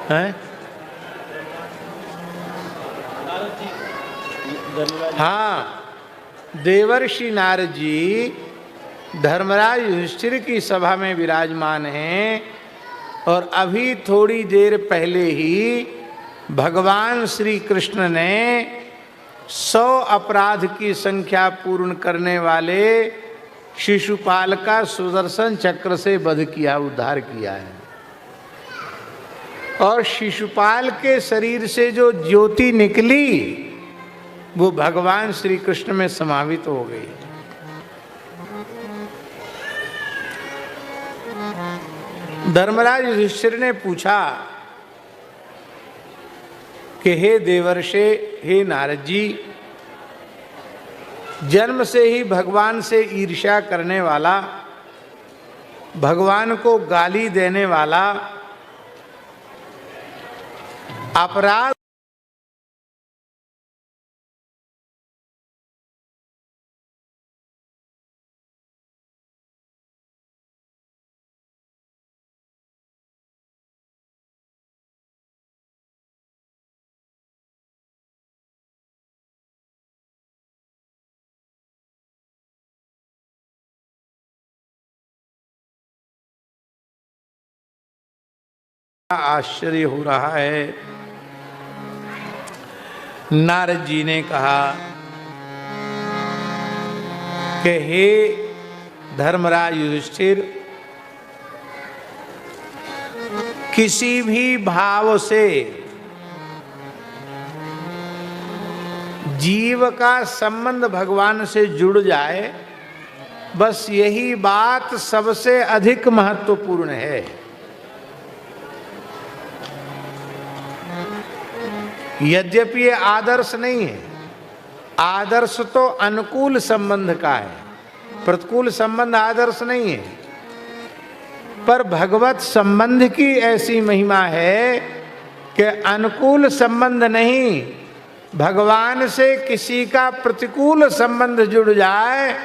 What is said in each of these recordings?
हैं? हाँ, देवर्षि नारद जी धर्मराज युधिष्ठिर की सभा में विराजमान हैं और अभी थोड़ी देर पहले ही भगवान श्री कृष्ण ने 100 अपराध की संख्या पूर्ण करने वाले शिशुपाल का सुदर्शन चक्र से वध किया, उद्धार किया है। और शिशुपाल के शरीर से जो ज्योति निकली वो भगवान श्री कृष्ण में समावित हो गई। धर्मराज युधिष्ठिर ने पूछा कि हे देवर्षे, हे नारद जी, जन्म से ही भगवान से ईर्ष्या करने वाला, भगवान को गाली देने वाला, अपराध आश्चर्य हो रहा है। नारद जी ने कहा कि हे धर्मराज युधिष्ठिर, किसी भी भाव से जीव का संबंध भगवान से जुड़ जाए, बस यही बात सबसे अधिक महत्वपूर्ण है। यद्यपि ये आदर्श नहीं है, आदर्श तो अनुकूल संबंध का है, प्रतिकूल संबंध आदर्श नहीं है, पर भगवत संबंध की ऐसी महिमा है कि अनुकूल संबंध नहीं, भगवान से किसी का प्रतिकूल संबंध जुड़ जाए,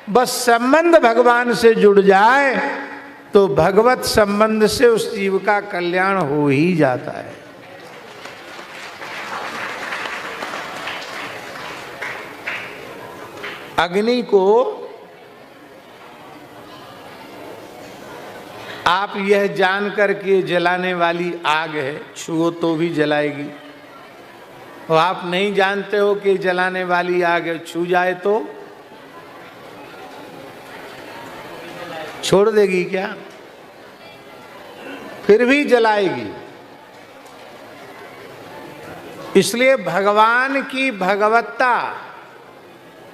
बस संबंध भगवान से जुड़ जाए तो भगवत संबंध से उस जीव का कल्याण हो ही जाता है। अग्नि को आप यह जानकर के जलाने वाली आग है, छुओ तो भी जलाएगी, और आप नहीं जानते हो कि जलाने वाली आग है, छू जाए तो छोड़ देगी क्या? फिर भी जलाएगी। इसलिए भगवान की भगवत्ता,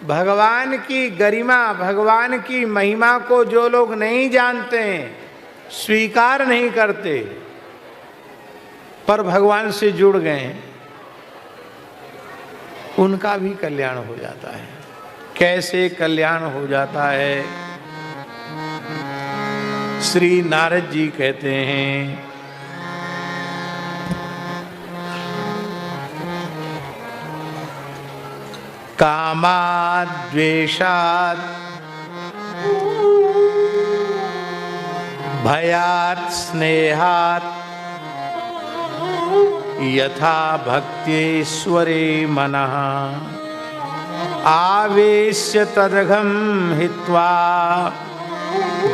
भगवान की गरिमा, भगवान की महिमा को जो लोग नहीं जानते हैं, स्वीकार नहीं करते, पर भगवान से जुड़ गए, उनका भी कल्याण हो जाता है। कैसे कल्याण हो जाता है? श्री नारद जी कहते हैं, कामाद् द्वेषात् भयात् स्नेहात् यथा भक्त्येश्वरे मनः आवेश्य तदघं हित्वा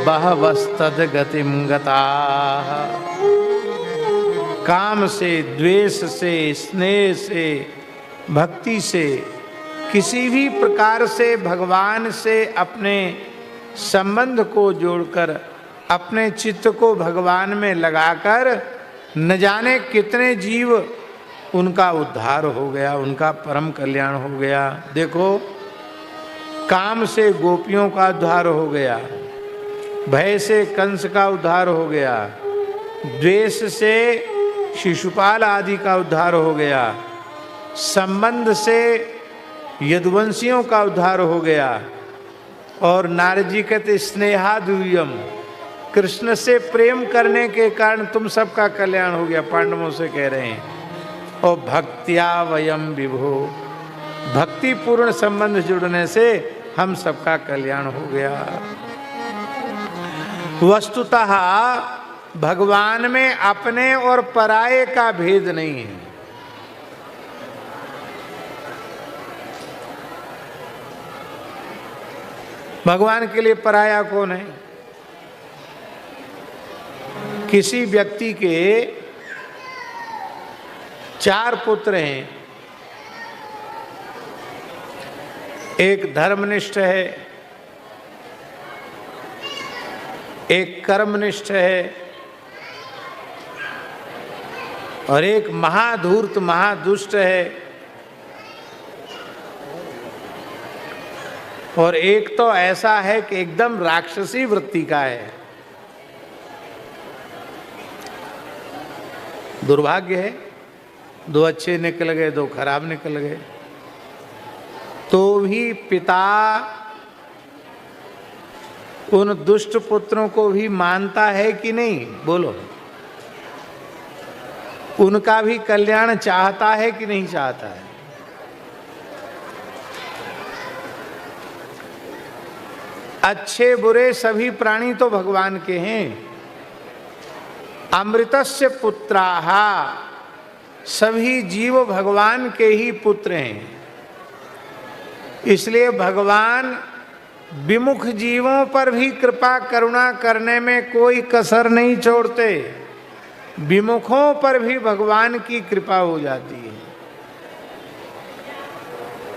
बहवस्तद्गतिं गताः। काम से, द्वेष से, स्नेह से, भक्ति से, किसी भी प्रकार से भगवान से अपने संबंध को जोड़कर, अपने चित्त को भगवान में लगाकर, न जाने कितने जीव उनका उद्धार हो गया, उनका परम कल्याण हो गया। देखो, काम से गोपियों का उद्धार हो गया, भय से कंस का उद्धार हो गया, द्वेष से शिशुपाल आदि का उद्धार हो गया, संबंध से यदुवंशियों का उद्धार हो गया, और नारद जी कहते स्नेहादुयम, कृष्ण से प्रेम करने के कारण तुम सबका कल्याण हो गया, पांडवों से कह रहे हैं। और भक्त्या वयम विभो, भक्ति पूर्ण संबंध जुड़ने से हम सबका कल्याण हो गया। वस्तुतः भगवान में अपने और पराये का भेद नहीं है। भगवान के लिए पराया कौन है? किसी व्यक्ति के 4 पुत्र हैं, एक धर्मनिष्ठ है, एक कर्मनिष्ठ है और एक महाधूर्त महादुष्ट है, और एक तो ऐसा है कि एकदम राक्षसी वृत्ति का है। दुर्भाग्य है, 2 अच्छे निकल गए, 2 खराब निकल गए। तो भी पिता उन दुष्ट पुत्रों को भी मानता है कि नहीं? बोलो। उनका भी कल्याण चाहता है कि नहीं चाहता है? अच्छे बुरे सभी प्राणी तो भगवान के हैं। अमृतस्य पुत्राः, सभी जीव भगवान के ही पुत्र हैं। इसलिए भगवान विमुख जीवों पर भी कृपा करुणा करने में कोई कसर नहीं छोड़ते। विमुखों पर भी भगवान की कृपा हो जाती है।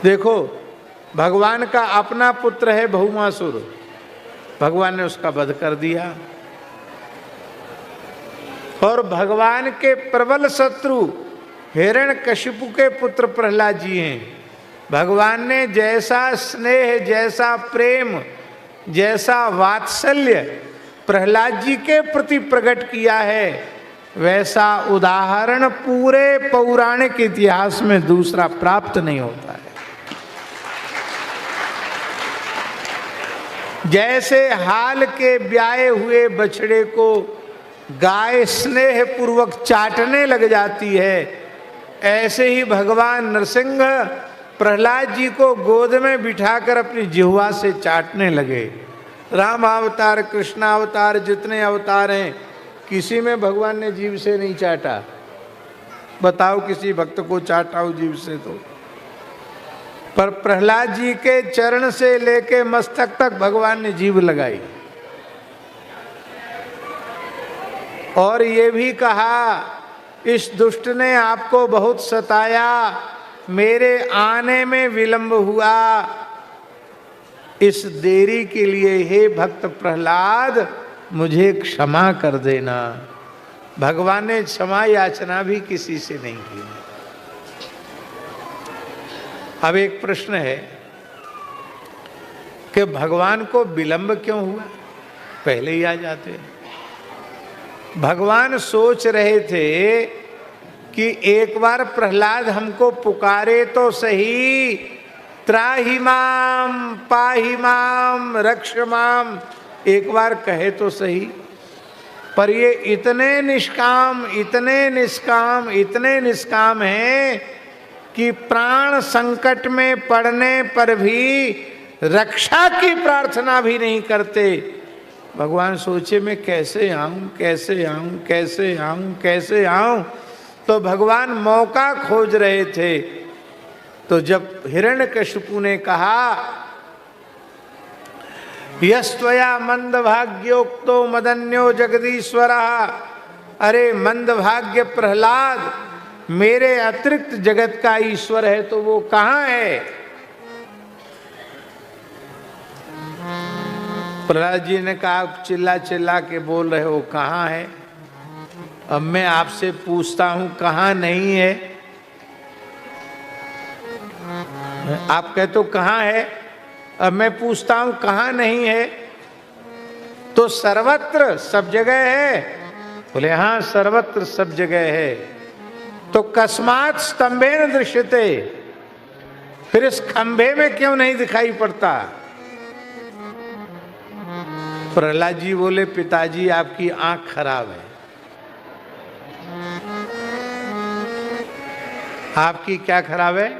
देखो, भगवान का अपना पुत्र है भौमासुर, भगवान ने उसका वध कर दिया। और भगवान के प्रबल शत्रु हिरण्यकशिपु के पुत्र प्रहलाद जी हैं। भगवान ने जैसा स्नेह, जैसा प्रेम, जैसा वात्सल्य प्रहलाद जी के प्रति प्रकट किया है, वैसा उदाहरण पूरे पौराणिक इतिहास में दूसरा प्राप्त नहीं होता है। जैसे हाल के ब्याए हुए बछड़े को गाय स्नेह पूर्वक चाटने लग जाती है, ऐसे ही भगवान नरसिंह प्रहलाद जी को गोद में बिठाकर अपनी जिह्वा से चाटने लगे। राम अवतार, कृष्ण अवतार, जितने अवतार हैं, किसी में भगवान ने जीभ से नहीं चाटा। बताओ किसी भक्त को चाटा हो जीभ से तो। पर प्रहलाद जी के चरण से लेके मस्तक तक भगवान ने जीभ लगाई। और ये भी कहा, इस दुष्ट ने आपको बहुत सताया, मेरे आने में विलंब हुआ, इस देरी के लिए हे भक्त प्रहलाद मुझे क्षमा कर देना। भगवान ने क्षमा याचना भी किसी से नहीं की। अब एक प्रश्न है कि भगवान को विलंब क्यों हुआ? पहले ही आ जाते। भगवान सोच रहे थे कि एक बार प्रहलाद हमको पुकारे तो सही, त्राहि माम पाहि माम रक्ष माम, एक बार कहे तो सही। पर ये इतने निष्काम, इतने निष्काम, इतने निष्काम हैं कि प्राण संकट में पड़ने पर भी रक्षा की प्रार्थना भी नहीं करते। भगवान सोचे मैं कैसे आऊं, कैसे आऊं, कैसे आऊं, कैसे आऊं। तो भगवान मौका खोज रहे थे। तो जब हिरण्यकशिपु ने कहा, यस्त्वया मंदभाग्योक्तो मदन्यो जगदीश्वरः, अरे मंदभाग्य प्रहलाद, मेरे अतिरिक्त जगत का ईश्वर है तो वो कहाँ है? प्रहलाद जी ने कहा, चिल्ला चिल्ला के बोल रहे हो कहाँ है? अब मैं आपसे पूछता हूं कहाँ नहीं है? आप कहते हो कहाँ है, अब मैं पूछता हूं कहाँ नहीं है? तो सर्वत्र सब जगह है। बोले हाँ सर्वत्र सब जगह है। तो कस्मात् स्तंभेन दृश्यते, फिर इस खंभे में क्यों नहीं दिखाई पड़ता? प्रहलाद जी बोले, पिताजी आपकी आंख खराब है। आपकी क्या खराब है?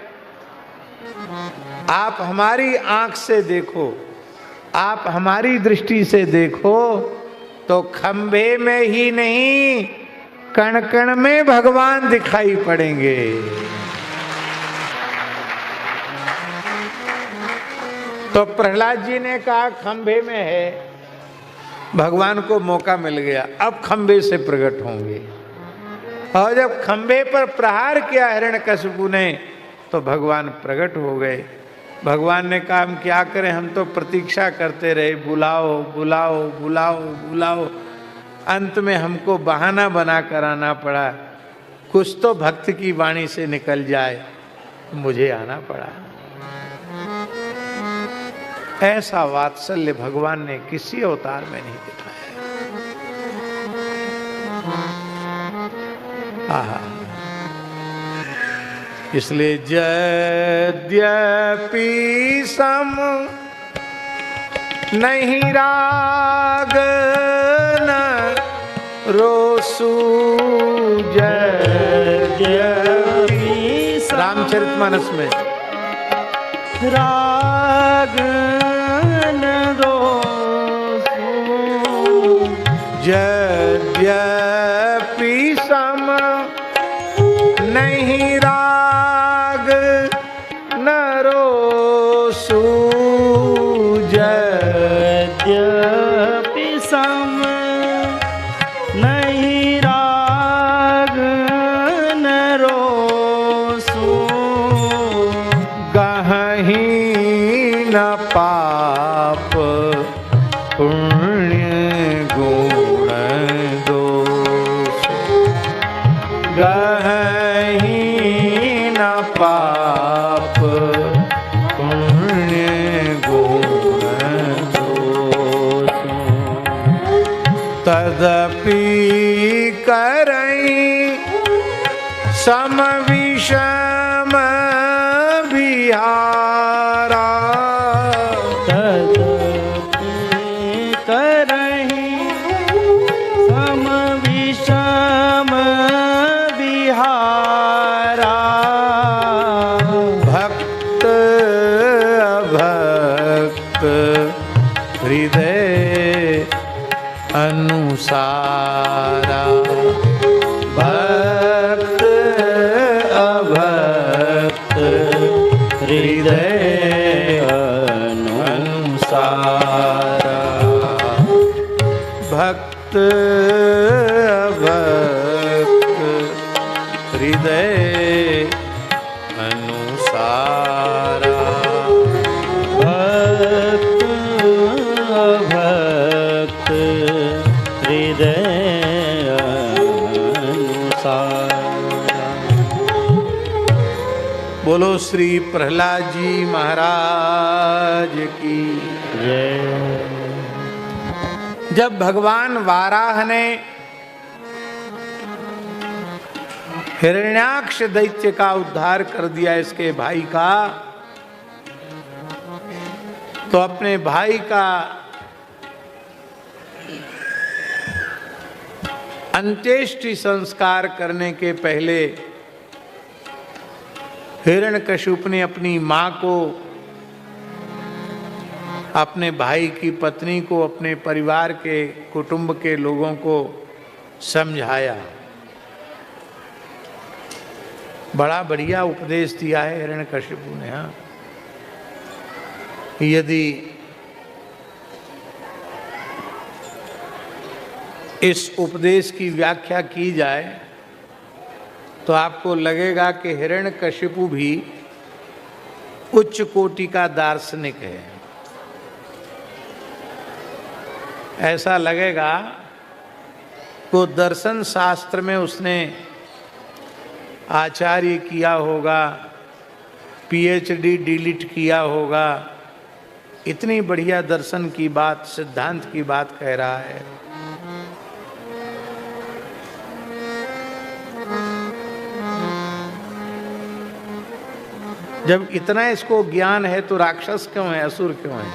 आप हमारी आंख से देखो, आप हमारी दृष्टि से देखो, तो खंभे में ही नहीं, कण कण में भगवान दिखाई पड़ेंगे। तो प्रहलाद जी ने कहा खंभे में है, भगवान को मौका मिल गया, अब खंभे से प्रकट होंगे। और जब खंभे पर प्रहार किया हिरण्यकशिपु ने तो भगवान प्रकट हो गए। भगवान ने कहा हम क्या करें, हम तो प्रतीक्षा करते रहे, बुलाओ बुलाओ बुलाओ बुलाओ, अंत में हमको बहाना बना कर आना पड़ा, कुछ तो भक्त की वाणी से निकल जाए, मुझे आना पड़ा। ऐसा वात्सल्य भगवान ने किसी अवतार में नहीं दिखाया। आहा, इसलिए यद्यपि सम नहीं राग न रोसू, यद्यपि रामचरितमानस में राग न रोसू, यद्यपि सम नहीं राग न रोसू, यद्यपि सम नहीं राग न रोसू, गहहि न पाप पुण्य गुण दोष, गहहि न पाप पुण्य गुण दोष, तदपि करई सम विषम बिहारा, तदपि करहि सम विषम बिहारा, भक्त अभक्त हृदय अनुसारा, भक्त अभक्त हृदय अनुसारा, भक्त अभक्त हृदय अनुसारा, भक्त भक्त हृदय अनुसारा। बोलो श्री प्रहलाद जी महाराज की जय। जब भगवान वाराह ने हिरण्याक्ष दैत्य का उद्धार कर दिया, इसके भाई का, तो अपने भाई का अंत्येष्टि संस्कार करने के पहले हिरण्यकशिपु ने अपनी मां को, अपने भाई की पत्नी को, अपने परिवार के कुटुंब के लोगों को समझाया। बड़ा बढ़िया उपदेश दिया है हिरण्यकशिपु ने। हाँ, यदि इस उपदेश की व्याख्या की जाए तो आपको लगेगा कि हिरण्यकशिपु भी उच्च कोटि का दार्शनिक है। ऐसा लगेगा को दर्शन शास्त्र में उसने आचार्य किया होगा, पीएचडी डीलिट किया होगा, इतनी बढ़िया दर्शन की बात, सिद्धांत की बात कह रहा है। जब इतना इसको ज्ञान है तो राक्षस क्यों है, असुर क्यों है?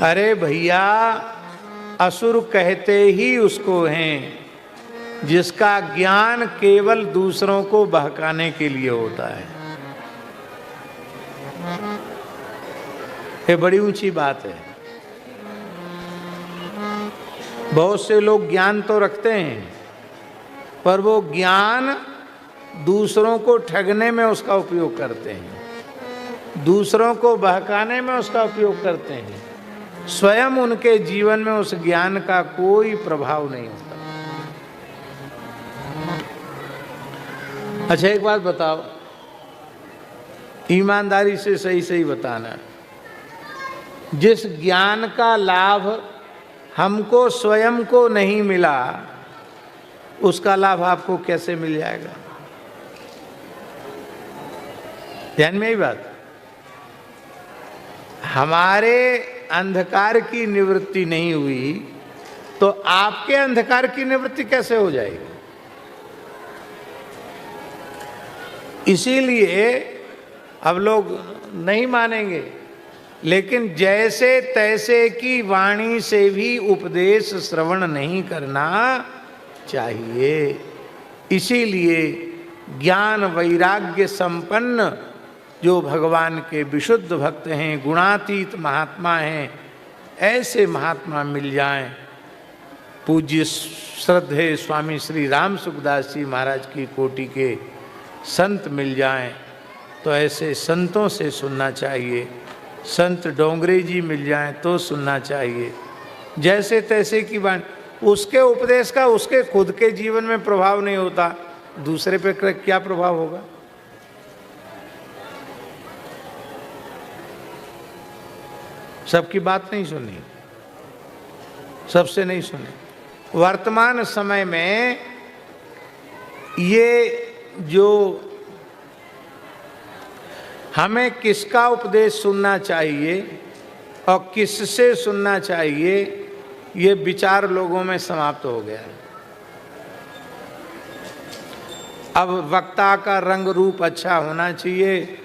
अरे भैया, असुर कहते ही उसको हैं जिसका ज्ञान केवल दूसरों को बहकाने के लिए होता है। ये बड़ी ऊंची बात है। बहुत से लोग ज्ञान तो रखते हैं, पर वो ज्ञान दूसरों को ठगने में उसका उपयोग करते हैं, दूसरों को बहकाने में उसका उपयोग करते हैं। स्वयं उनके जीवन में उस ज्ञान का कोई प्रभाव नहीं होता। अच्छा, एक बात बताओ, ईमानदारी से सही सही बताना, जिस ज्ञान का लाभ हमको स्वयं को नहीं मिला, उसका लाभ आपको कैसे मिल जाएगा? ध्यान में ही बात, हमारे अंधकार की निवृत्ति नहीं हुई तो आपके अंधकार की निवृत्ति कैसे हो जाएगी? इसीलिए अब लोग नहीं मानेंगे, लेकिन जैसे तैसे की वाणी से भी उपदेश श्रवण नहीं करना चाहिए। इसीलिए ज्ञान वैराग्य संपन्न जो भगवान के विशुद्ध भक्त हैं, गुणातीत महात्मा हैं, ऐसे महात्मा मिल जाएं, पूज्य श्रद्धेय स्वामी श्री राम सुखदास जी महाराज की कोटि के संत मिल जाएं, तो ऐसे संतों से सुनना चाहिए। संत डोंगरे जी मिल जाएं तो सुनना चाहिए। जैसे तैसे की बात, उसके उपदेश का उसके खुद के जीवन में प्रभाव नहीं होता, दूसरे पे क्या प्रभाव होगा? सबकी बात नहीं सुनी, सबसे नहीं सुनी। वर्तमान समय में ये जो हमें किसका उपदेश सुनना चाहिए और किससे सुनना चाहिए, ये विचार लोगों में समाप्त हो गया है। अब वक्ता का रंग रूप अच्छा होना चाहिए,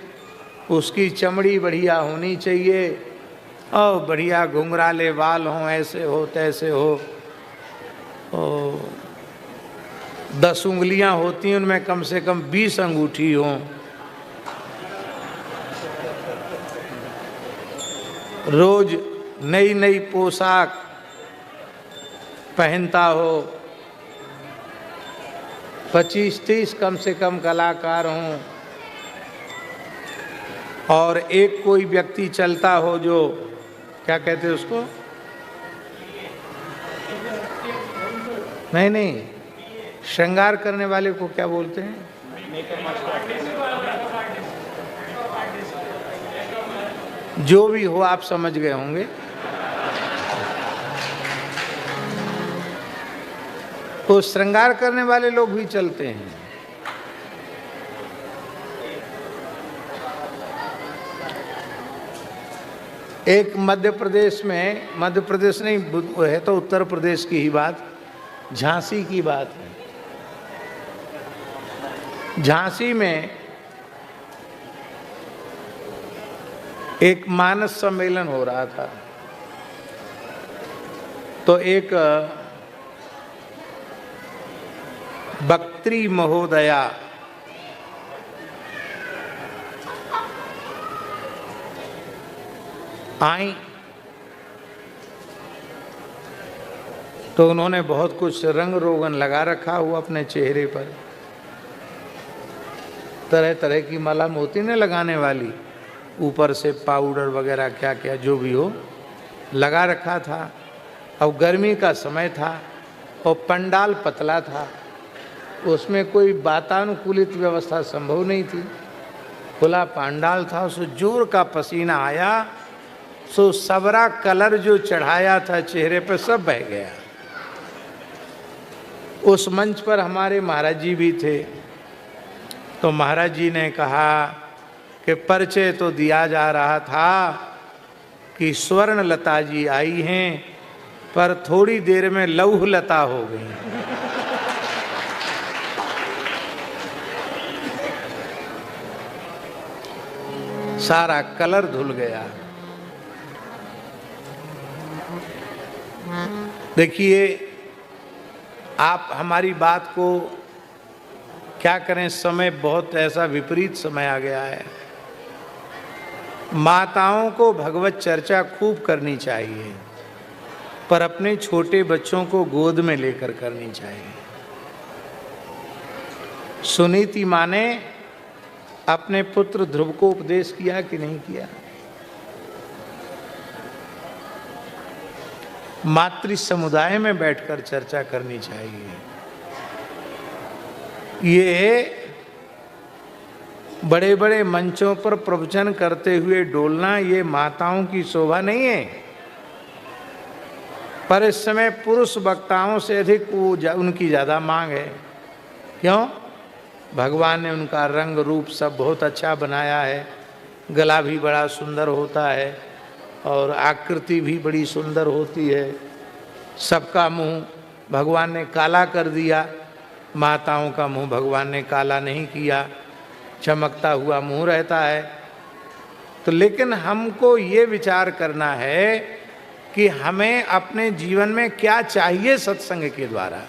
उसकी चमड़ी बढ़िया होनी चाहिए और बढ़िया घुंघराले बाल हों, ऐसे हो तैसे हो, 10 उंगलियां होती हैं उनमें कम से कम 20 अंगूठी हों, रोज नई नई पोशाक पहनता हो, 25-30 कम से कम कलाकार हों, और एक कोई व्यक्ति चलता हो जो क्या कहते हैं उसको, नहीं, श्रृंगार करने वाले को क्या बोलते हैं? जो भी हो आप समझ गए होंगे। तो श्रृंगार करने वाले लोग भी चलते हैं। एक मध्य प्रदेश में, मध्य प्रदेश नहीं है तो उत्तर प्रदेश की ही बात, झांसी की बात है। झांसी में एक मानस सम्मेलन हो रहा था, तो एक बक्त्री महोदया आई, तो उन्होंने बहुत कुछ रंग रोगन लगा रखा हुआ अपने चेहरे पर, तरह तरह की मलम होती न लगाने वाली, ऊपर से पाउडर वगैरह क्या क्या जो भी हो लगा रखा था। अब गर्मी का समय था और पंडाल पतला था, उसमें कोई वातानुकूलित व्यवस्था संभव नहीं थी, खुला पंडाल था, उससे जोर का पसीना आया, सो सबरा कलर जो चढ़ाया था चेहरे पर सब बह गया। उस मंच पर हमारे महाराज जी भी थे, तो महाराज जी ने कहा कि परिचय तो दिया जा रहा था कि स्वर्ण लता जी आई हैं, पर थोड़ी देर में लौह लता हो गई। सारा कलर धुल गया। देखिए, आप हमारी बात को क्या करें, समय बहुत ऐसा विपरीत समय आ गया है। माताओं को भगवत चर्चा खूब करनी चाहिए, पर अपने छोटे बच्चों को गोद में लेकर करनी चाहिए। सुनीति माँ ने अपने पुत्र ध्रुव को उपदेश किया कि नहीं किया? मातृ समुदाय में बैठकर चर्चा करनी चाहिए। ये बड़े बड़े मंचों पर प्रवचन करते हुए डोलना ये माताओं की शोभा नहीं है। पर इस समय पुरुष वक्ताओं से अधिक उनकी ज़्यादा मांग है। क्यों? भगवान ने उनका रंग रूप सब बहुत अच्छा बनाया है, गला भी बड़ा सुंदर होता है और आकृति भी बड़ी सुंदर होती है। सबका मुंह भगवान ने काला कर दिया, माताओं का मुंह भगवान ने काला नहीं किया, चमकता हुआ मुंह रहता है। तो लेकिन हमको ये विचार करना है कि हमें अपने जीवन में क्या चाहिए सत्संग के द्वारा।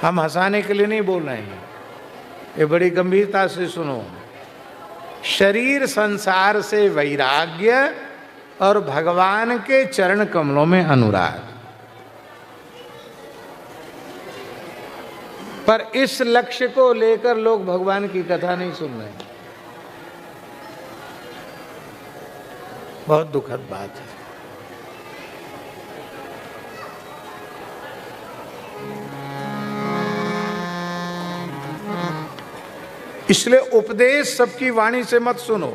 हम हंसाने के लिए नहीं बोल रहे हैं, ये बड़ी गंभीरता से सुनो। शरीर संसार से वैराग्य और भगवान के चरण कमलों में अनुराग। पर इस लक्ष्य को लेकर लोग भगवान की कथा नहीं सुन रहे हैं। बहुत दुखद बात है। इसलिए उपदेश सबकी वाणी से मत सुनो।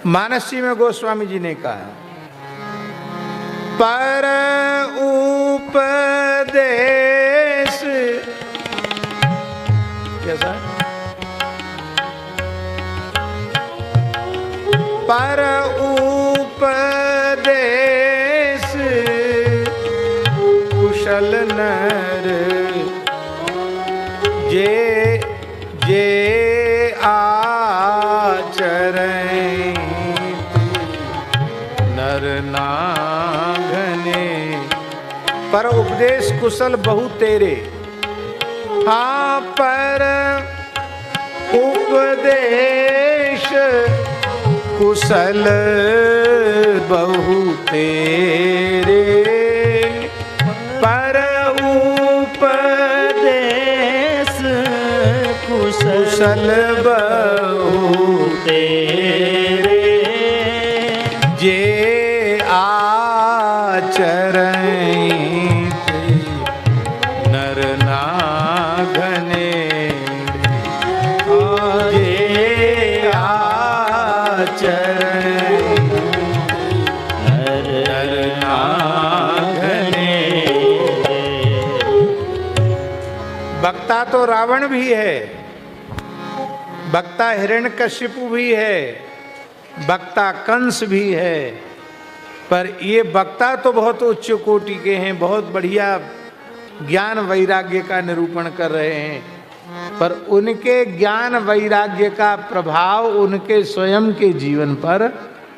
मानसी में गोस्वामी जी ने कहा, पर उपदेश कैसा? पर उपदेश कुशल नर जे जे आचरण नर नागने। पर उपदेश कुशल बहु तेरे। हाँ, पर उपदेश कुशल बहु तेरे। पर उपदेश कुशल बहु तेरे। जे आचरण नर नागने। जे आचरण नर नागने। वक्ता तो रावण भी है, वक्ता हिरण्यकशिपु भी है, वक्ता कंस भी है। पर ये वक्ता तो बहुत उच्च कोटि के हैं, बहुत बढ़िया ज्ञान वैराग्य का निरूपण कर रहे हैं। पर उनके ज्ञान वैराग्य का प्रभाव उनके स्वयं के जीवन पर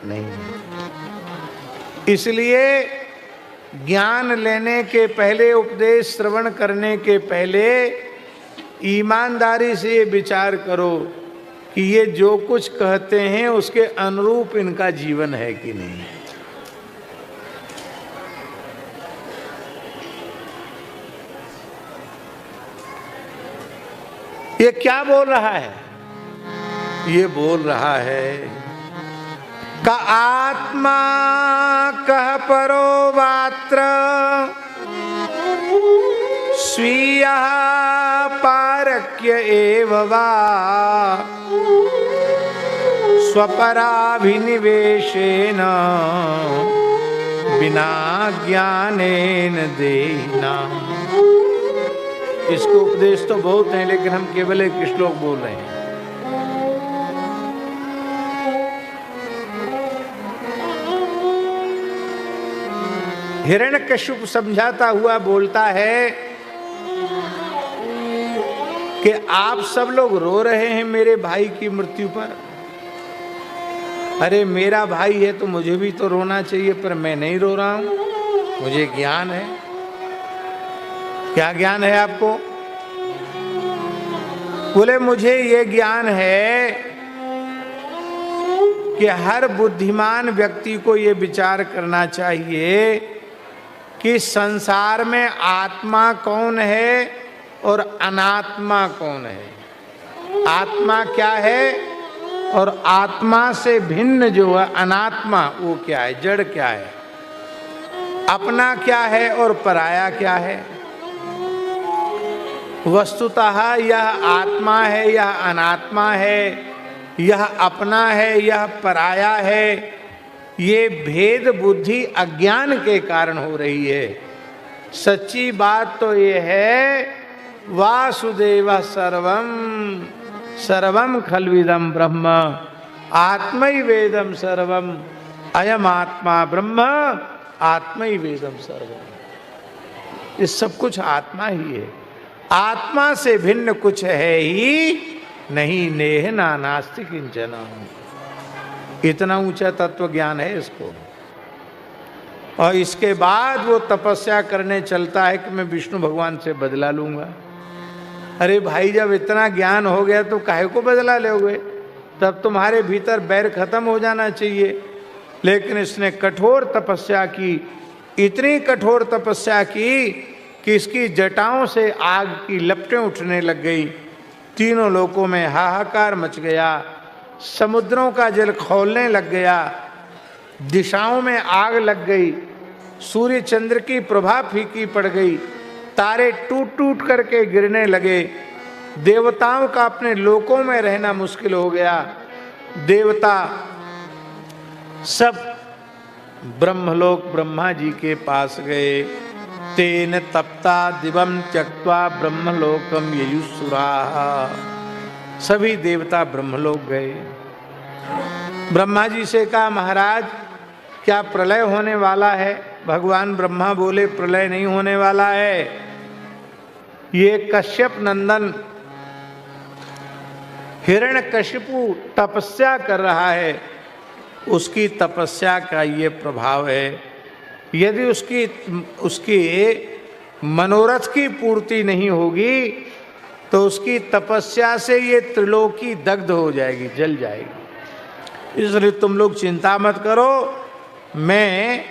नहीं है। इसलिए ज्ञान लेने के पहले, उपदेश श्रवण करने के पहले ईमानदारी से विचार करो कि ये जो कुछ कहते हैं उसके अनुरूप इनका जीवन है कि नहीं। ये क्या बोल रहा है? ये बोल रहा है का आत्मा कह परो वात्र स्वीय पारक्य एव वा स्वपराभिनिवेशेन बिना ज्ञानेन देना। इसको उपदेश तो बहुत हैं, लेकिन हम केवल एक श्लोक बोल रहे हैं। हिरण्यकशिपु समझाता हुआ बोलता है कि आप सब लोग रो रहे हैं मेरे भाई की मृत्यु पर। अरे मेरा भाई है तो मुझे भी तो रोना चाहिए, पर मैं नहीं रो रहा हूं, मुझे ज्ञान है। क्या ज्ञान है आपको? बोले मुझे ये ज्ञान है कि हर बुद्धिमान व्यक्ति को ये विचार करना चाहिए कि संसार में आत्मा कौन है और अनात्मा कौन है। आत्मा क्या है और आत्मा से भिन्न जो है अनात्मा वो क्या है, जड़ क्या है, अपना क्या है और पराया क्या है। वस्तुतः यह आत्मा है, यह अनात्मा है, यह अपना है, यह पराया है, ये भेद बुद्धि अज्ञान के कारण हो रही है। सच्ची बात तो ये है वासुदेव सर्वम सर्वम खल्विदम ब्रह्म आत्मैवेदम सर्वम अयम आत्मा ब्रह्म आत्मैवेदम सर्वम। ये सब कुछ आत्मा ही है, आत्मा से भिन्न कुछ है ही नहीं। नेह ना नास्ति किंचन। इतना ऊंचा तत्व ज्ञान है इसको। और इसके बाद वो तपस्या करने चलता है कि मैं विष्णु भगवान से बदला लूंगा। अरे भाई, जब इतना ज्ञान हो गया तो काहे को बदला लोगे? तब तुम्हारे भीतर बैर खत्म हो जाना चाहिए। लेकिन इसने कठोर तपस्या की, इतनी कठोर तपस्या की कि इसकी जटाओं से आग की लपटें उठने लग गई। तीनों लोकों में हाहाकार मच गया, समुद्रों का जल खौलने लग गया, दिशाओं में आग लग गई, सूर्य चंद्र की प्रभा फीकी पड़ गई, तारे टूट टूट करके गिरने लगे, देवताओं का अपने लोकों में रहना मुश्किल हो गया। देवता सब ब्रह्मलोक ब्रह्मा जी के पास गए। तेन तप्ता दिवम त्यक्त्वा ब्रह्मलोकम ययुसुराः। सभी देवता ब्रह्मलोक गए। ब्रह्मा जी से कहा, महाराज क्या प्रलय होने वाला है? भगवान ब्रह्मा बोले, प्रलय नहीं होने वाला है। ये कश्यप नंदन हिरण्यकशिपु तपस्या कर रहा है, उसकी तपस्या का ये प्रभाव है। यदि उसकी मनोरथ की पूर्ति नहीं होगी तो उसकी तपस्या से ये त्रिलोकी दग्ध हो जाएगी, जल जाएगी। इसलिए तुम लोग चिंता मत करो, मैं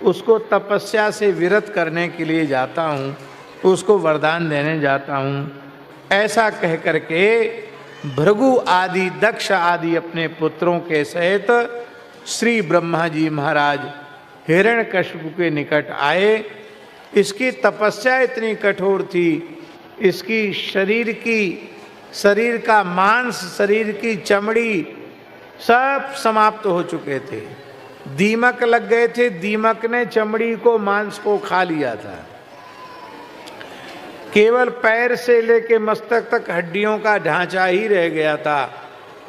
उसको तपस्या से विरत करने के लिए जाता हूँ, उसको वरदान देने जाता हूँ। ऐसा कह करके भृगु आदि, दक्ष आदि अपने पुत्रों के सहित श्री ब्रह्मा जी महाराज हिरण्यकशिपु के निकट आए। इसकी तपस्या इतनी कठोर थी, इसकी शरीर का मांस, शरीर की चमड़ी सब समाप्त हो चुके थे। दीमक लग गए थे, दीमक ने चमड़ी को, मांस को खा लिया था। केवल पैर से लेके मस्तक तक हड्डियों का ढांचा ही रह गया था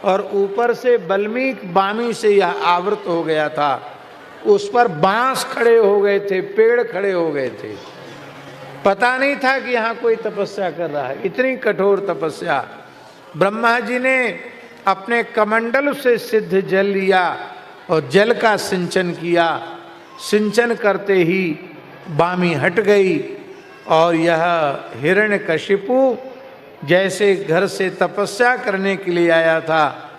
और ऊपर से बल्मीक बामी से यह आवृत हो गया था। उस पर बांस खड़े हो गए थे, पेड़ खड़े हो गए थे। पता नहीं था कि यहाँ कोई तपस्या कर रहा है। इतनी कठोर तपस्या। ब्रह्मा जी ने अपने कमंडल से सिद्ध जल लिया और जल का सिंचन किया। सिंचन करते ही बामी हट गई और यह हिरण्यकशिपु जैसे घर से तपस्या करने के लिए आया था,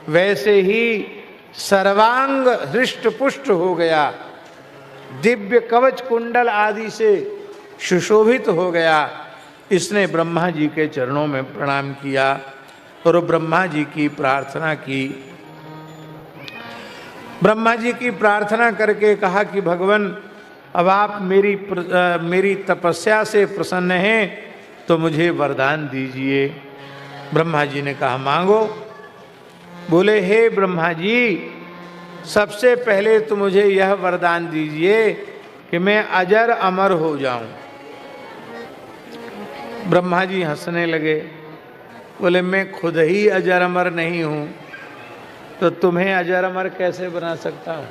वैसे ही सर्वांग हृष्ट पुष्ट हो गया, दिव्य कवच कुंडल आदि से सुशोभित हो गया। इसने ब्रह्मा जी के चरणों में प्रणाम किया और ब्रह्मा जी की प्रार्थना की। ब्रह्मा जी की प्रार्थना करके कहा कि भगवान, अब आप मेरी तपस्या से प्रसन्न हैं तो मुझे वरदान दीजिए। ब्रह्मा जी ने कहा, मांगो। बोले, हे ब्रह्मा जी, सबसे पहले तो मुझे यह वरदान दीजिए कि मैं अजर अमर हो जाऊं। ब्रह्मा जी हंसने लगे। बोले, मैं खुद ही अजर अमर नहीं हूं तो तुम्हें अजर अमर कैसे बना सकता हूं?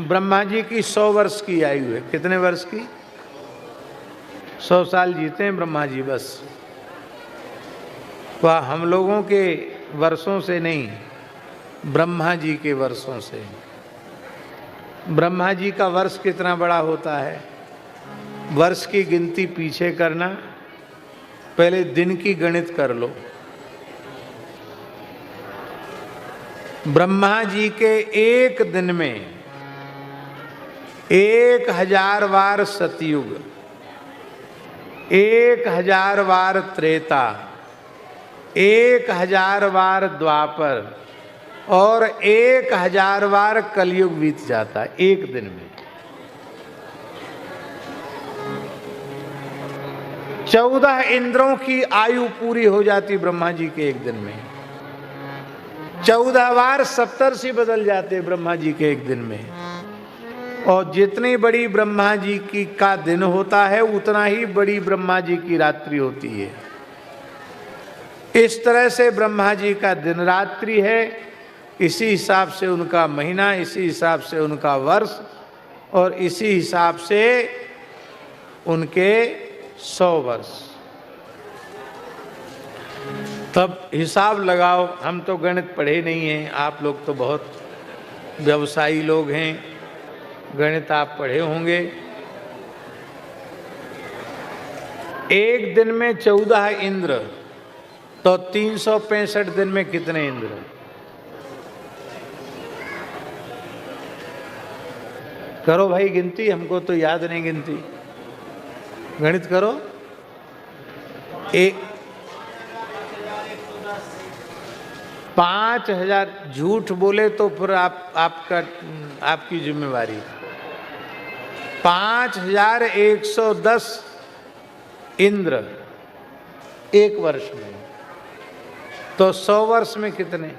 ब्रह्मा जी की 100 वर्ष की आयु है। कितने वर्ष की? 100 साल जीते हैं ब्रह्मा जी बस। वह हम लोगों के वर्षों से नहीं, ब्रह्मा जी के वर्षों से। ब्रह्मा जी का वर्ष कितना बड़ा होता है? वर्ष की गिनती पीछे करना, पहले दिन की गणित कर लो। ब्रह्मा जी के एक दिन में 1000 बार सतयुग, 1000 बार त्रेता, 1000 बार द्वापर और 1000 बार कलयुग बीत जाता है एक दिन में। 14 इंद्रों की आयु पूरी हो जाती ब्रह्मा जी के एक दिन में। 14 बार सप्तर्षि बदल जाते ब्रह्मा जी के एक दिन में। और जितनी बड़ी ब्रह्मा जी की का दिन होता है उतना ही बड़ी ब्रह्मा जी की रात्रि होती है। इस तरह से ब्रह्मा जी का दिन रात्रि है, इसी हिसाब से उनका महीना, इसी हिसाब से उनका वर्ष और इसी हिसाब से उनके 100 वर्ष। तब हिसाब लगाओ। हम तो गणित पढ़े नहीं हैं, आप लोग तो बहुत व्यवसायी लोग हैं, गणित आप पढ़े होंगे। एक दिन में 14 इंद्र, तो 365 दिन में कितने इंद्र? करो भाई गिनती, हमको तो याद नहीं गिनती, गणित करो। एक 5000 झूठ बोले तो फिर आपकी जिम्मेवारी। 5110 इंद्र एक वर्ष में, तो 100 वर्ष में कितने?